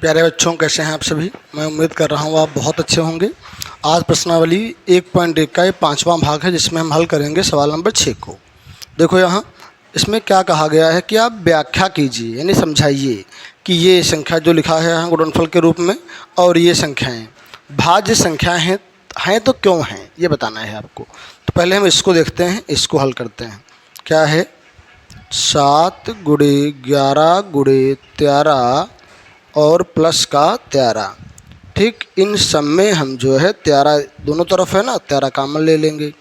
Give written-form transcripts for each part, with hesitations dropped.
प्यारे बच्चों, कैसे हैं आप सभी। मैं उम्मीद कर रहा हूँ आप बहुत अच्छे होंगे। आज प्रश्नावली 1.1 का ये 5वां भाग है, जिसमें हम हल करेंगे सवाल नंबर 6 को। देखो यहाँ इसमें क्या कहा गया है कि आप व्याख्या कीजिए, यानी समझाइए कि ये संख्या जो लिखा है यहाँ गुणनफल के रूप में, और ये संख्याएँ भाज्य संख्या हैं तो क्यों हैं, ये बताना है आपको। तो पहले हम इसको देखते हैं, इसको हल करते हैं। क्या है 7 गुणे 11 गुणे 13 और प्लस का 13। ठीक, इन सब में हम जो है 13 दोनों तरफ है ना, 13 कॉमन ले लेंगे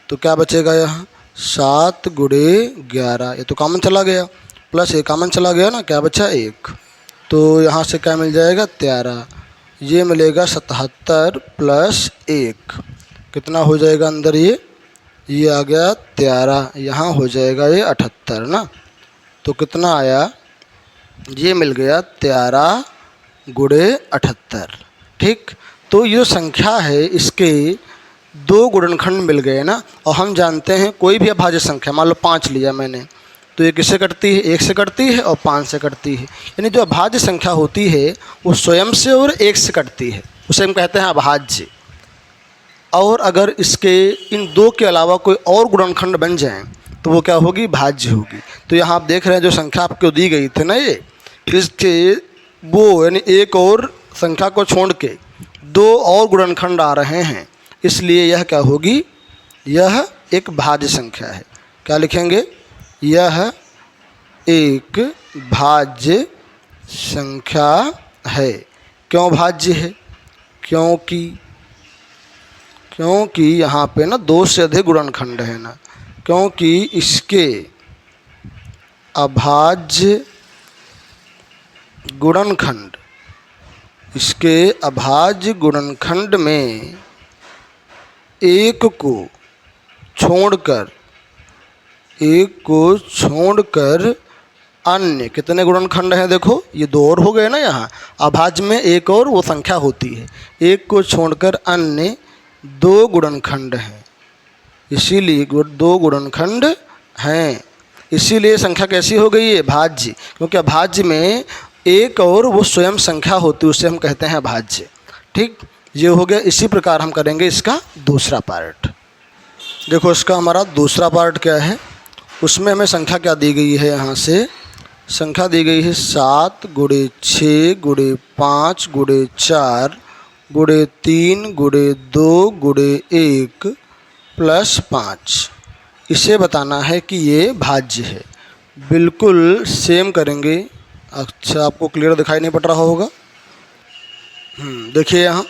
तो क्या बचेगा यहाँ 7 गुणे 11, ये तो कॉमन चला गया, प्लस ये कॉमन चला गया ना, क्या बचा 1, तो यहाँ से क्या मिल जाएगा 13, ये मिलेगा 77 प्लस 1, कितना हो जाएगा अंदर ये आ गया 13, यहाँ हो जाएगा ये 78 ना। तो कितना आया, ये मिल गया 13 गुणे 78। ठीक, तो ये जो संख्या है इसके दो गुणनखंड मिल गए ना। और हम जानते हैं कोई भी अभाज्य संख्या, मान लो 5 लिया मैंने, तो ये किससे कटती है, 1 से कटती है और 5 से कटती है। यानी जो अभाज्य संख्या होती है वो स्वयं से और 1 से कटती है, उसे हम कहते हैं अभाज्य। और अगर इसके इन दो के अलावा कोई और गुणनखंड बन जाएं तो वो क्या होगी, भाज्य होगी। तो यहाँ आप देख रहे हैं जो संख्या आपको दी गई थी ना, ये इसके वो यानी एक और संख्या को छोड़ के दो और गुणनखंड आ रहे हैं, इसलिए यह क्या होगी, यह एक भाज्य संख्या है। क्या लिखेंगे, यह एक भाज्य संख्या है। क्यों भाज्य है, क्योंकि यहाँ पे ना 2 से अधिक गुणनखंड है ना, क्योंकि इसके अभाज्य गुणनखंड में एक को छोड़कर अन्य कितने गुणनखंड हैं, देखो ये 2 और हो गए ना। यहाँ अभाज्य में एक और वो संख्या होती है, एक को छोड़कर अन्य 2 गुणनखंड हैं, इसीलिए 2 गुणनखंड हैं, इसीलिए संख्या कैसी हो गई है, भाज्य। क्योंकि अभाज्य में एक और वो स्वयं संख्या होती है, उसे हम कहते हैं भाज्य। ठीक, ये हो गया। इसी प्रकार हम करेंगे इसका दूसरा पार्ट। देखो इसका हमारा दूसरा पार्ट क्या है, उसमें हमें संख्या क्या दी गई है, यहाँ से संख्या दी गई है 7 गुणे 6 गुणे 5 गुणे 4 गुणे 3 गुणे 2 गुणे 1 प्लस 5। इसे बताना है कि ये भाज्य है। बिल्कुल सेम करेंगे। अच्छा, आपको क्लियर दिखाई नहीं पड़ रहा होगा। देखिए यहाँ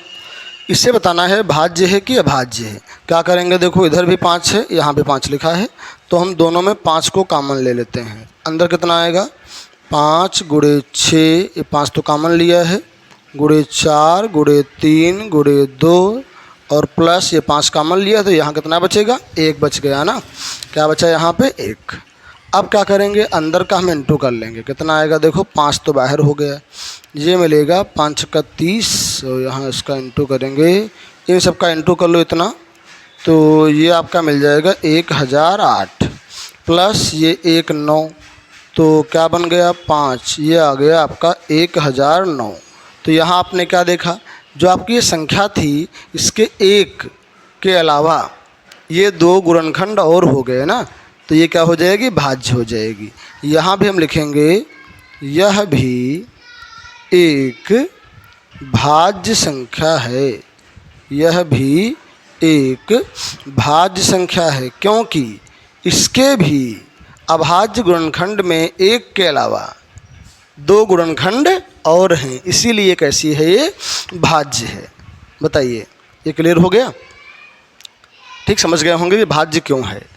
इसे बताना है भाज्य है कि अभाज्य है। क्या करेंगे, देखो इधर भी 5 है, यहाँ भी 5 लिखा है, तो हम दोनों में 5 को कॉमन ले लेते हैं। अंदर कितना आएगा, 5 गुणे 6, ये 5 तो कॉमन लिया है, गुणे 4 गुणे 3 गुणे 2 और प्लस ये 5 कॉमन लिया, तो यहाँ कितना बचेगा, 1 बच गया ना। क्या बचा यहाँ पे, 1। अब क्या करेंगे, अंदर का हम इंटू कर लेंगे, कितना आएगा, देखो 5 तो बाहर हो गया, ये मिलेगा 5 का 30, और यहाँ इसका इंटू करेंगे, इन सब का इंटू कर लो इतना, तो ये आपका मिल जाएगा 1008 प्लस ये 1 9, तो क्या बन गया 5, ये आ गया आपका 1009। तो यहाँ आपने क्या देखा, जो आपकी ये संख्या थी इसके 1 के अलावा ये 2 गुणनखंड और हो गए ना, तो ये क्या हो जाएगी, भाज्य हो जाएगी। यहाँ भी हम लिखेंगे यह भी एक भाज्य संख्या है, यह भी एक भाज्य संख्या है, क्योंकि इसके भी अभाज्य गुणनखंड में एक के अलावा 2 गुणनखंड और हैं, इसीलिए कैसी है, ये भाज्य है। बताइए, ये क्लियर हो गया। ठीक, समझ गए होंगे ये भाज्य क्यों है।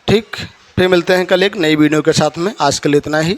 ठीक, फिर मिलते हैं कल एक नई वीडियो के साथ में। आज के लिए इतना ही।